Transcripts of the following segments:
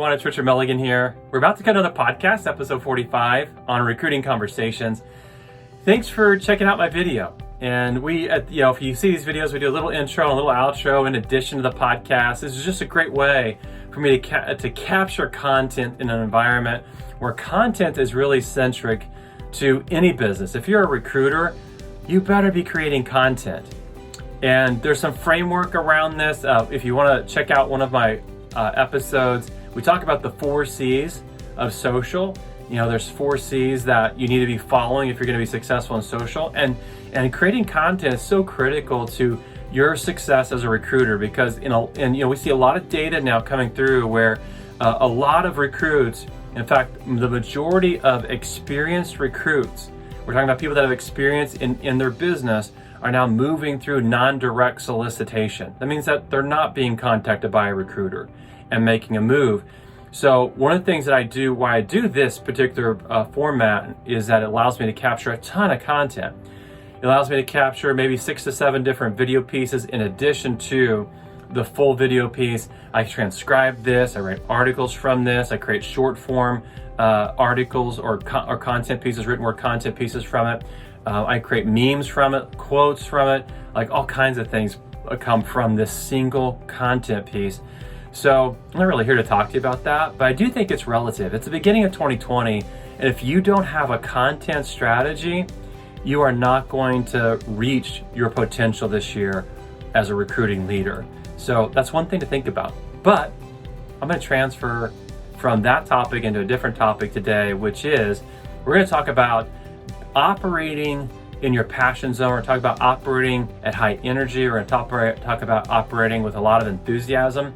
everyone, it's Richard Milligan here. We're about to cut another podcast, episode 45, on recruiting conversations. Thanks for checking out my video. And if you see these videos, we do a little intro and a little outro in addition to the podcast. This is just a great way for me to capture content in an environment where content is really centric to any business. If you're a recruiter, you better be creating content. And there's some framework around this. If you want to check out one of my episodes, we talk about the 4 C's of social. There's 4 C's that you need to be following if you're going to be successful in social. And creating content is so critical to your success as a recruiter, because we see a lot of data now coming through where a lot of recruits, in fact, the majority of experienced recruits, we're talking about people that have experience in their business, are now moving through non-direct solicitation. That means that they're not being contacted by a recruiter and making a move. So one of the things that I do, why I do this particular format, is that it allows me to capture a ton of content. It allows me to capture maybe 6 to 7 different video pieces in addition to the full video piece. I transcribe this, I write articles from this, I create short form articles or content pieces, written word content pieces from it. I create memes from it, quotes from it, like all kinds of things come from this single content piece. So I'm not really here to talk to you about that, but I do think it's relative. It's the beginning of 2020, and if you don't have a content strategy, you are not going to reach your potential this year as a recruiting leader. So that's one thing to think about. But I'm going to transfer from that topic into a different topic today, which is we're going to talk about operating in your passion zone. We're talking about operating at high energy. We're going to talk about operating with a lot of enthusiasm,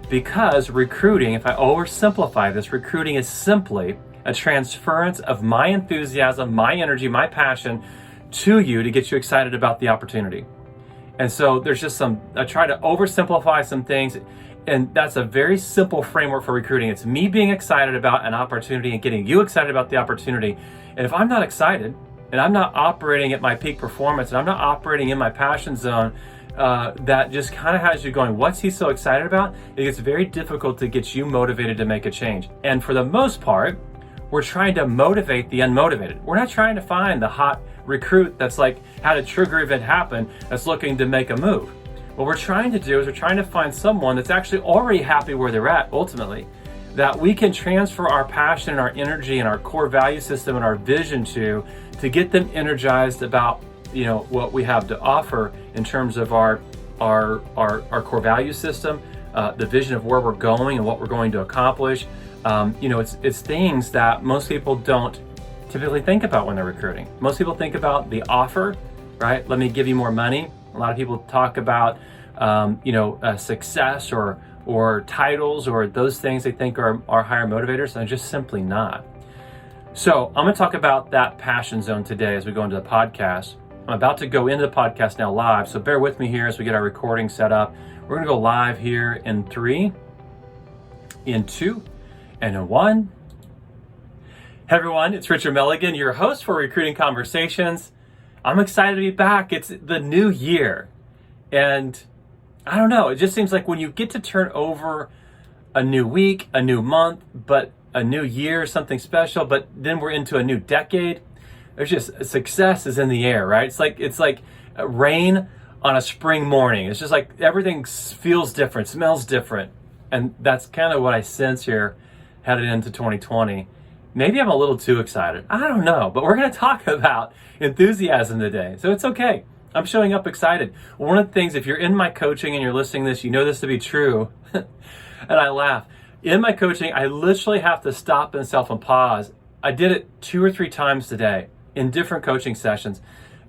because recruiting, if I oversimplify this, recruiting is simply a transference of my enthusiasm, my energy, my passion to you to get you excited about the opportunity. And so there's just I try to oversimplify some things, and that's a very simple framework for recruiting. It's me being excited about an opportunity and getting you excited about the opportunity. And if I'm not excited, and I'm not operating at my peak performance, and I'm not operating in my passion zone, that just kind of has you going, what's he so excited about? It gets very difficult to get you motivated to make a change. And for the most part, we're trying to motivate the unmotivated. We're not trying to find the hot recruit that's like had a trigger event happen that's looking to make a move. What we're trying to do is we're trying to find someone that's actually already happy where they're at, ultimately, that we can transfer our passion and our energy and our core value system and our vision to get them energized about what we have to offer in terms of our core value system, the vision of where we're going and what we're going to accomplish. It's things that most people don't typically think about when they're recruiting. Most people think about the offer, right? Let me give you more money. A lot of people talk about success or titles or those things they think are higher motivators, and they're just simply not. So I'm going to talk about that passion zone today as we go into the podcast. I'm about to go into the podcast now live, so bear with me here as we get our recording set up. We're going to go live here in 3, in 2, and in 1. Hey everyone, it's Richard Milligan, your host for Recruiting Conversations. I'm excited to be back. It's the new year. And I don't know, it just seems like when you get to turn over a new week, a new month, but a new year, something special, but then we're into a new decade, there's just success is in the air, right? It's like rain on a spring morning. It's just like everything feels different, smells different. And that's kind of what I sense here headed into 2020. Maybe I'm a little too excited. I don't know, but we're going to talk about enthusiasm today. So it's okay. I'm showing up excited. One of the things, if you're in my coaching and you're listening to this, you know this to be true. And I laugh. In my coaching, I literally have to stop myself and pause. I did it 2 or 3 times today in different coaching sessions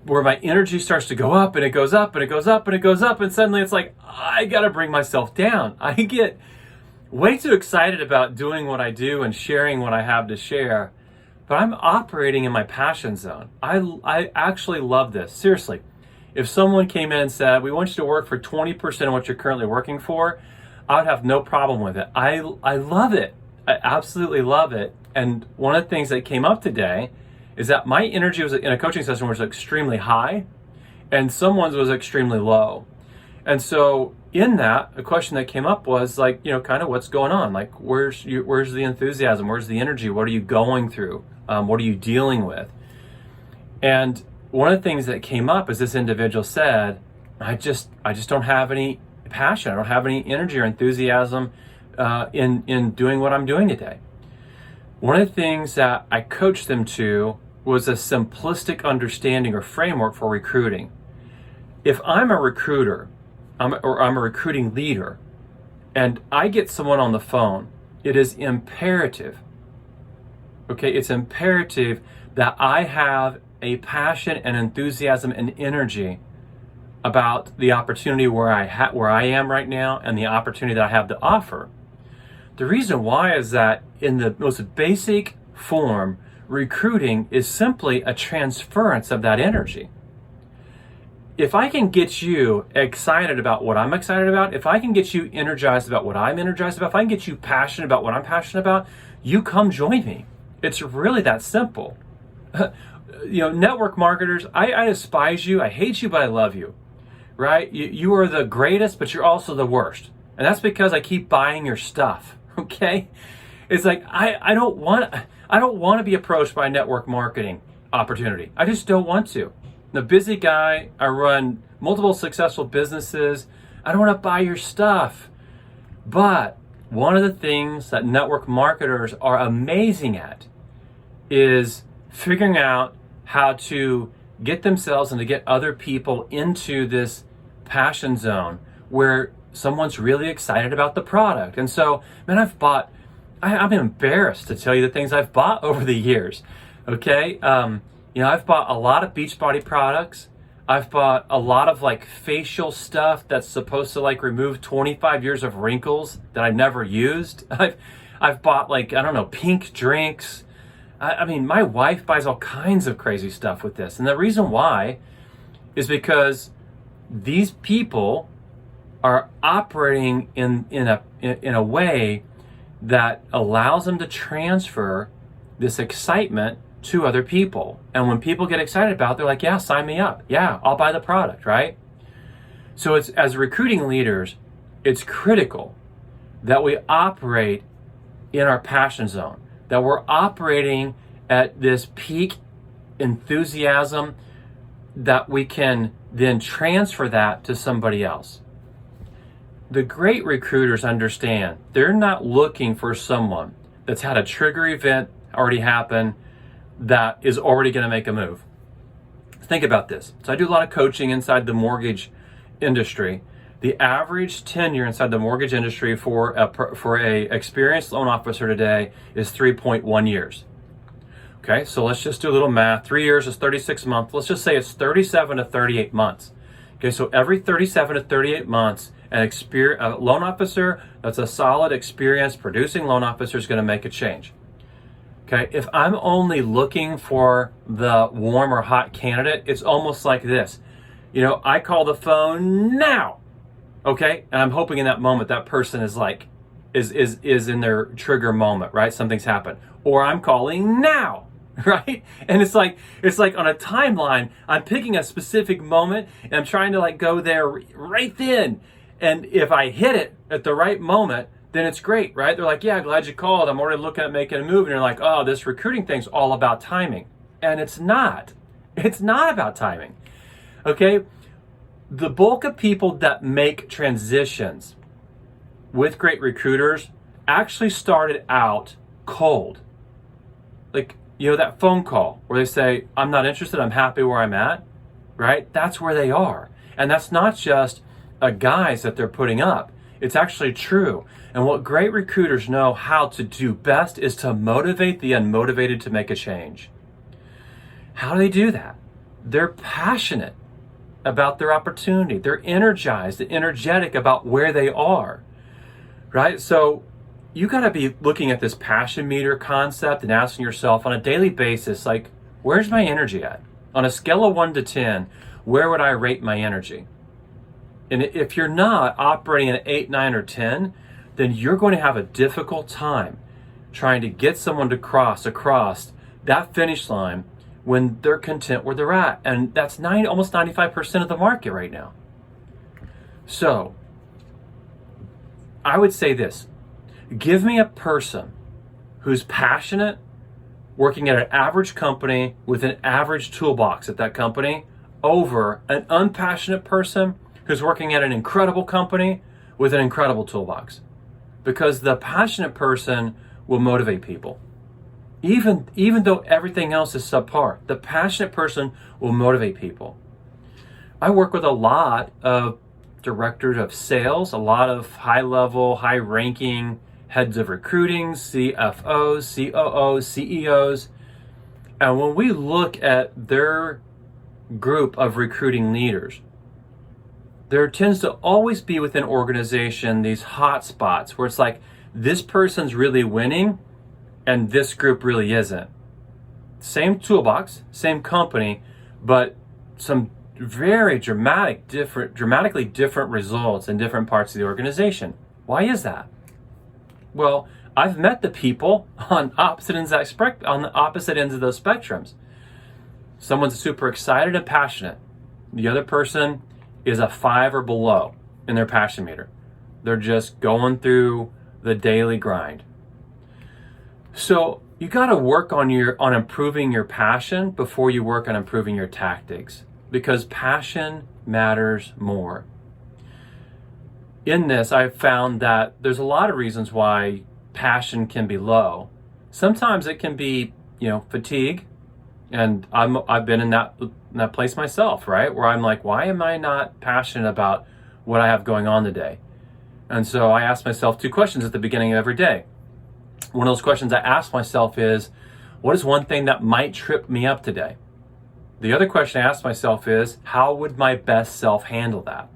where my energy starts to go up and it goes up and it goes up and it goes up. And suddenly it's like, I got to bring myself down. I get way too excited about doing what I do and sharing what I have to share, but I'm operating in my passion zone. I actually love this. Seriously, if someone came in and said, we want you to work for 20% of what you're currently working for, I would have no problem with it. I love it. I absolutely love it. And one of the things that came up today is that my energy was in a coaching session was extremely high and someone's was extremely low. And so in that, a question that came up was like, kind of what's going on? Like, where's the enthusiasm? Where's the energy? What are you going through? What are you dealing with? And one of the things that came up is this individual said, I just don't have any passion. I don't have any energy or enthusiasm in doing what I'm doing today. One of the things that I coached them to was a simplistic understanding or framework for recruiting. If I'm a recruiter, I'm a recruiting leader, and I get someone on the phone, it is imperative, it's imperative that I have a passion and enthusiasm and energy about the opportunity where I am right now and the opportunity that I have to offer. The reason why is that in the most basic form, recruiting is simply a transference of that energy. If I can get you excited about what I'm excited about, if I can get you energized about what I'm energized about, if I can get you passionate about what I'm passionate about, you come join me. It's really that simple. Network marketers, I despise you, I hate you, but I love you, right? You are the greatest, but you're also the worst. And that's because I keep buying your stuff, okay? It's like, I don't want to be approached by a network marketing opportunity. I just don't want to. I'm a busy guy, I run multiple successful businesses. I don't want to buy your stuff. But one of the things that network marketers are amazing at is figuring out how to get themselves and to get other people into this passion zone where someone's really excited about the product. And so, man, I'm embarrassed to tell you the things I've bought over the years, okay? I've bought a lot of Beachbody products. I've bought a lot of like facial stuff that's supposed to like remove 25 years of wrinkles that I never used. I've bought like, I don't know, pink drinks. I mean, my wife buys all kinds of crazy stuff with this. And the reason why is because these people are operating in a way that allows them to transfer this excitement to other people. And when people get excited about it, they're like, yeah, sign me up. Yeah, I'll buy the product, right? So it's, as recruiting leaders, it's critical that we operate in our passion zone, that we're operating at this peak enthusiasm, that we can then transfer that to somebody else. The great recruiters understand they're not looking for someone that's had a trigger event already happen that is already going to make a move. Think about this. So I do a lot of coaching inside the mortgage industry. The average tenure inside the mortgage industry for a experienced loan officer today is 3.1 years. Okay, so let's just do a little math. 3 years is 36 months. Let's just say it's 37 to 38 months. Okay, so every 37 to 38 months, a loan officer that's a solid, experienced, producing loan officer is going to make a change. Okay, if I'm only looking for the warm or hot candidate, it's almost like this. I call the phone now. Okay, and I'm hoping in that moment that person is like, is in their trigger moment, right? Something's happened. Or I'm calling now, right? And it's like on a timeline, I'm picking a specific moment and I'm trying to like go there right then. And if I hit it at the right moment, then it's great, right? They're like, yeah, glad you called. I'm already looking at making a move. And you're like, oh, this recruiting thing's all about timing. And it's not. It's not about timing, okay? The bulk of people that make transitions with great recruiters actually started out cold. Like, that phone call where they say, I'm not interested, I'm happy where I'm at, right? That's where they are. And that's not just a guise that they're putting up. It's actually true. And what great recruiters know how to do best is to motivate the unmotivated to make a change. How do they do that? They're passionate about their opportunity. They're energized and energetic about where they are, right? So you got to be looking at this passion meter concept and asking yourself on a daily basis, like, where's my energy at? On a scale of 1 to 10, where would I rate my energy? And if you're not operating at 8, 9, or 10, then you're going to have a difficult time trying to get someone to cross across that finish line when they're content where they're at. And that's almost 95% of the market right now. So I would say this: give me a person who's passionate, working at an average company with an average toolbox at that company, over an unpassionate person who's working at an incredible company with an incredible toolbox. Because the passionate person will motivate people. Even though everything else is subpar, the passionate person will motivate people. I work with a lot of directors of sales, a lot of high-level, high-ranking heads of recruiting, CFOs, COOs, CEOs. And when we look at their group of recruiting leaders, there tends to always be within organization these hot spots where it's like, this person's really winning and this group really isn't. Same toolbox, same company, but some very dramatically different results in different parts of the organization. Why is that? Well, I've met the people on opposite ends of those spectrums. Someone's super excited and passionate. The other person is a 5 or below in their passion meter. They're just going through the daily grind. So you got to work on improving your passion before you work on improving your tactics, because passion matters more. In this, I've found that there's a lot of reasons why passion can be low. Sometimes it can be, fatigue, and I've been in that place myself, right? Where I'm like, why am I not passionate about what I have going on today? And so I ask myself 2 questions at the beginning of every day. One of those questions I ask myself is, what is one thing that might trip me up today? The other question I ask myself is, how would my best self handle that?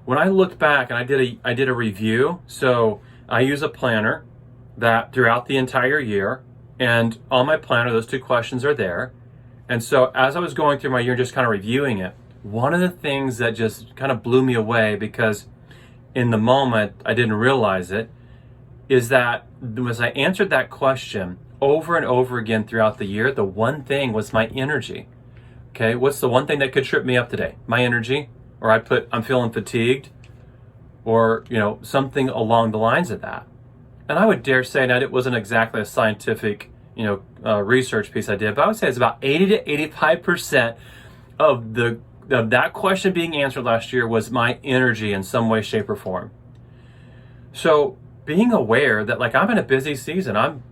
When I looked back and I did a review, so I use a planner that throughout the entire year, and on my planner, those 2 questions are there. And so as I was going through my year, just kind of reviewing it, one of the things that just kind of blew me away, because in the moment I didn't realize it, is that as I answered that question over and over again throughout the year, the one thing was my energy. Okay, what's the one thing that could trip me up today? My energy. Or I'm feeling fatigued, or something along the lines of that. And I would dare say that it wasn't exactly a scientific research piece I did, but I would say it's about 80 to 85% of that question being answered last year was my energy in some way, shape, or form. So being aware that, like, I'm in a busy season,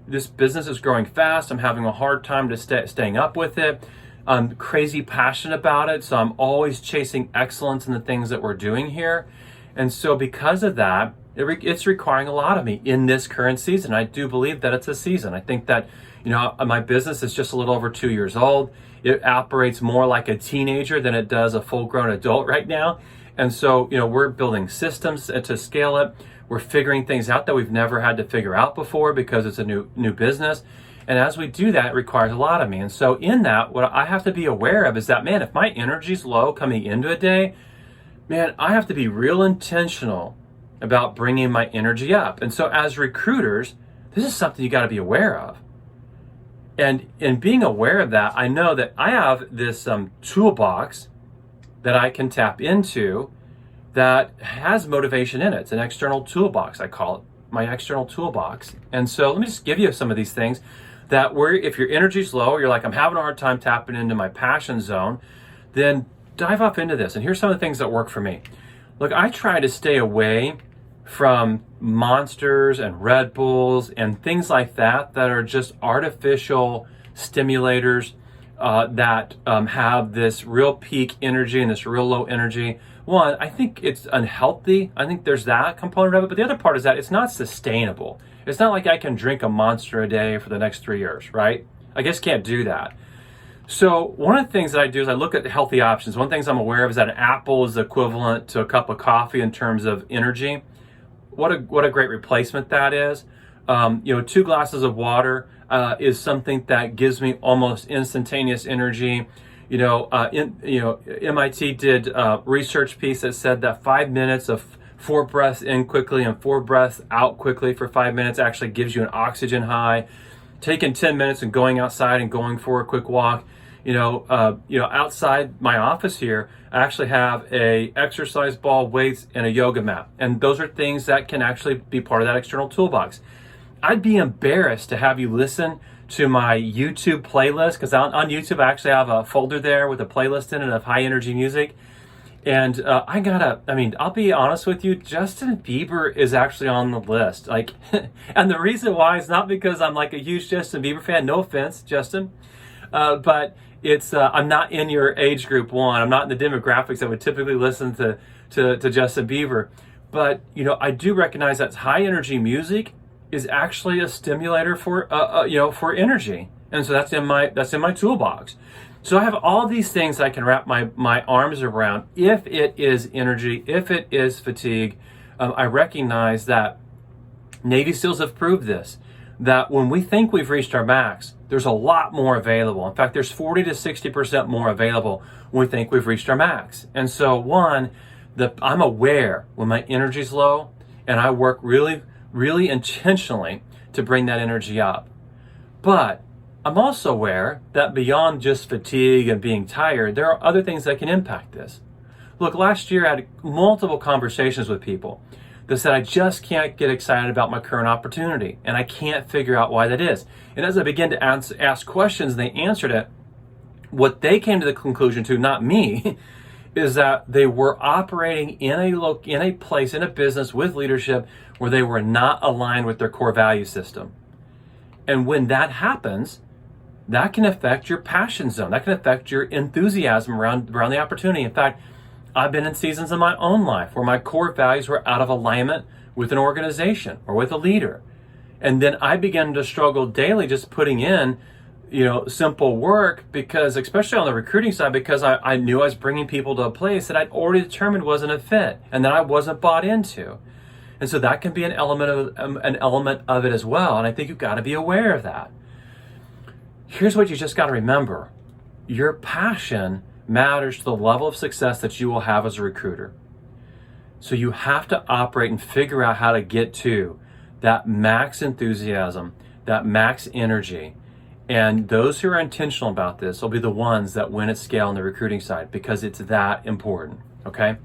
this business is growing fast, I'm having a hard time to staying up with it. I'm crazy passionate about it, so I'm always chasing excellence in the things that we're doing here. And so because of that, it's requiring a lot of me in this current season. I do believe that it's a season. I think that, my business is just a little over 2 years old. It operates more like a teenager than it does a full-grown adult right now. And so, we're building systems to scale it. We're figuring things out that we've never had to figure out before because it's a new business. And as we do that, it requires a lot of me. And so in that, what I have to be aware of is that, man, if my energy's low coming into a day, man, I have to be real intentional about bringing my energy up. And so as recruiters, this is something you got to be aware of. And in being aware of that, I know that I have this toolbox that I can tap into that has motivation in it. It's an external toolbox, I call it, my external toolbox. And so let me just give you some of these things that if your energy's low, you're like, I'm having a hard time tapping into my passion zone, then dive up into this. And here's some of the things that work for me. Look, I try to stay away from Monsters and Red Bulls and things like that are just artificial stimulators that have this real peak energy and this real low energy. One, I think it's unhealthy. I think there's that component of it. But the other part is that it's not sustainable. It's not like I can drink a Monster a day for the next 3 years, right? I just can't do that. So one of the things that I do is I look at the healthy options. One of the things I'm aware of is that an apple is equivalent to a cup of coffee in terms of energy. What a great replacement that is. 2 glasses of water is something that gives me almost instantaneous energy. MIT did a research piece that said that 5 minutes of 4 breaths in quickly and 4 breaths out quickly for 5 minutes actually gives you an oxygen high. Taking 10 minutes and going outside and going for a quick walk, Outside my office here, I actually have a exercise ball, weights, and a yoga mat. And those are things that can actually be part of that external toolbox. I'd be embarrassed to have you listen to my YouTube playlist, because on YouTube I actually have a folder there with a playlist in it of high energy music. And I'll be honest with you, Justin Bieber is actually on the list. And the reason why is not because I'm like a huge Justin Bieber fan. No offense, Justin, but it's I'm not in your age group. One, I'm not in the demographics that would typically listen to Justin Bieber. But I do recognize that high energy music is actually a stimulator for energy, and so that's in my toolbox. So I have all these things I can wrap my arms around. If it is energy, if it is fatigue, I recognize that Navy SEALs have proved this, that when we think we've reached our max, there's a lot more available. In fact, there's 40 to 60% more available when we think we've reached our max. And so I'm aware when my energy's low, and I work really, really intentionally to bring that energy up. But I'm also aware that beyond just fatigue and being tired, there are other things that can impact this. Look, last year I had multiple conversations with people that said, I just can't get excited about my current opportunity, and I can't figure out why that is. And as I began to ask questions and they answered it, what they came to the conclusion to, not me, is that they were operating in a place, in a business with leadership where they were not aligned with their core value system. And when that happens, that can affect your passion zone. That can affect your enthusiasm around the opportunity. In fact, I've been in seasons in my own life where my core values were out of alignment with an organization or with a leader. And then I began to struggle daily just putting in, simple work, because especially on the recruiting side, because I knew I was bringing people to a place that I'd already determined wasn't a fit and that I wasn't bought into. And so that can be an element of it as well. And I think you've got to be aware of that. Here's what you just got to remember. Your passion matters to the level of success that you will have as a recruiter. So you have to operate and figure out how to get to that max enthusiasm, that max energy. And those who are intentional about this will be the ones that win at scale on the recruiting side, because it's that important, okay?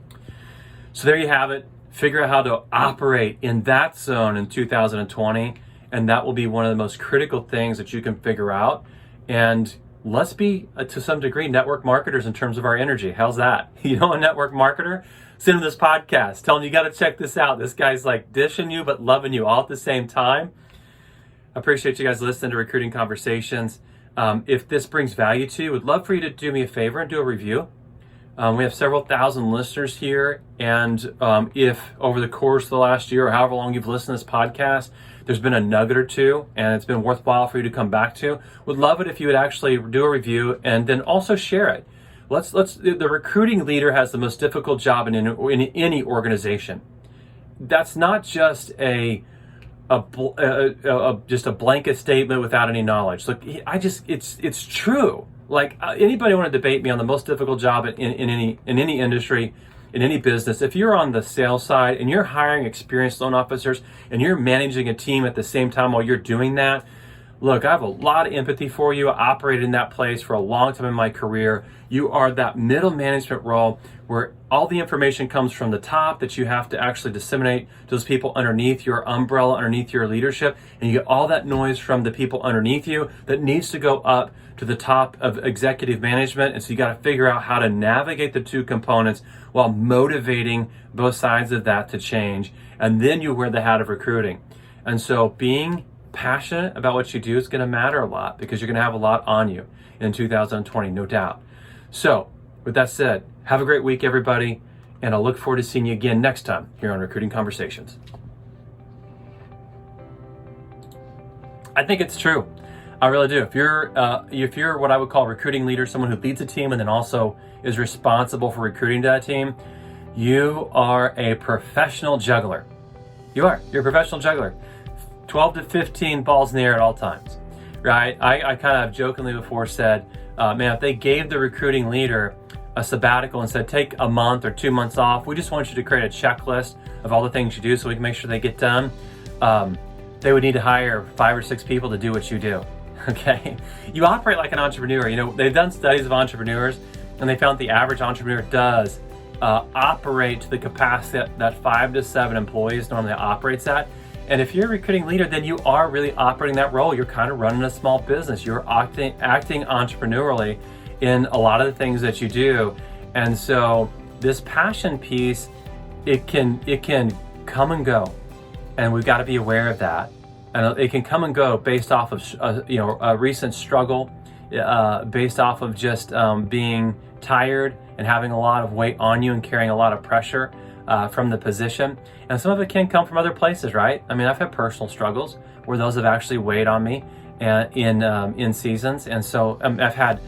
So there you have it. Figure out how to operate in that zone in 2020. And that will be one of the most critical things that you can figure out. And let's be, to some degree, network marketers in terms of our energy. How's that? A network marketer? Send him this podcast. Tell him you got to check this out. This guy's like dishing you, but loving you all at the same time. I appreciate you guys listening to Recruiting Conversations. If this brings value to you, would love for you to do me a favor and do a review. We have several thousand listeners here, and if over the course of the last year or however long you've listened to this podcast, there's been a nugget or two and it's been worthwhile for you to come back to, would love it if you would actually do a review and then also share it. The recruiting leader has the most difficult job in any organization. That's not just just a blanket statement without any knowledge. Look, it's true. Like, anybody want to debate me on the most difficult job in any industry, in any business? If you're on the sales side and you're hiring experienced loan officers and you're managing a team at the same time while you're doing that, look, I have a lot of empathy for you. I operated in that place for a long time in my career. You are that middle management role where all the information comes from the top that you have to actually disseminate to those people underneath your umbrella, underneath your leadership, and you get all that noise from the people underneath you that needs to go up to the top of executive management. And so you got to figure out how to navigate the two components while motivating both sides of that to change. And then you wear the hat of recruiting. And so being passionate about what you do is going to matter a lot, because you're going to have a lot on you in 2020, no doubt. So with that said, have a great week, everybody. And I'll look forward to seeing you again next time here on Recruiting Conversations. I think it's true. I really do. If you're what I would call a recruiting leader, someone who leads a team and then also is responsible for recruiting that team, you are a professional juggler. You're a professional juggler. 12 to 15 balls in the air at all times, right? I kind of jokingly before said, man, if they gave the recruiting leader a sabbatical and said, take a month or 2 months off, we just want you to create a checklist of all the things you do so we can make sure they get done, they would need to hire 5 or 6 people to do what you do. okay? You operate like an entrepreneur. You know, they've done studies of entrepreneurs, and they found the average entrepreneur does operate to the capacity that 5 to 7 employees normally operates at. And if you're a recruiting leader, then you are really operating that role. You're kind of running a small business. You're acting entrepreneurially in a lot of the things that you do. And so this passion piece, it can come and go, and we've got to be aware of that. And it can come and go based off of a recent struggle, based off of just being tired and having a lot of weight on you and carrying a lot of pressure from the position. And some of it can come from other places, right? I mean, I've had personal struggles where those have actually weighed on me in seasons. And so I've had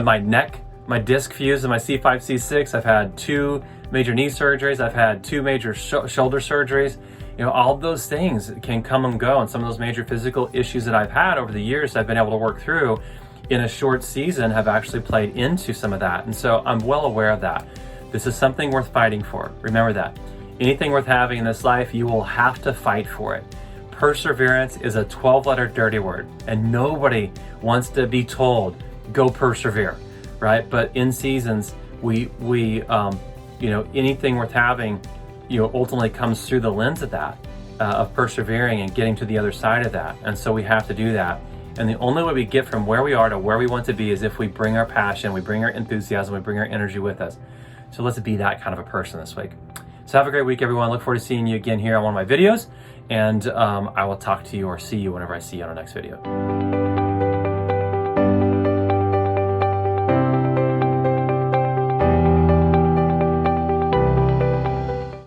my neck, my disc fused in my C5, C6. I've had 2 major knee surgeries. I've had 2 major shoulder surgeries. You know, all of those things can come and go. And some of those major physical issues that I've had over the years I've been able to work through in a short season have actually played into some of that. And so I'm well aware of that. This is something worth fighting for. Remember that. Anything worth having in this life, you will have to fight for it. Perseverance is a 12-letter dirty word, and nobody wants to be told, go persevere, right? But in seasons, we anything worth having, ultimately comes through the lens of that, of persevering and getting to the other side of that. And so we have to do that. And the only way we get from where we are to where we want to be is if we bring our passion, we bring our enthusiasm, we bring our energy with us. So let's be that kind of a person this week. So have a great week, everyone. Look forward to seeing you again here on one of my videos. And I will talk to you or see you whenever I see you on the next video.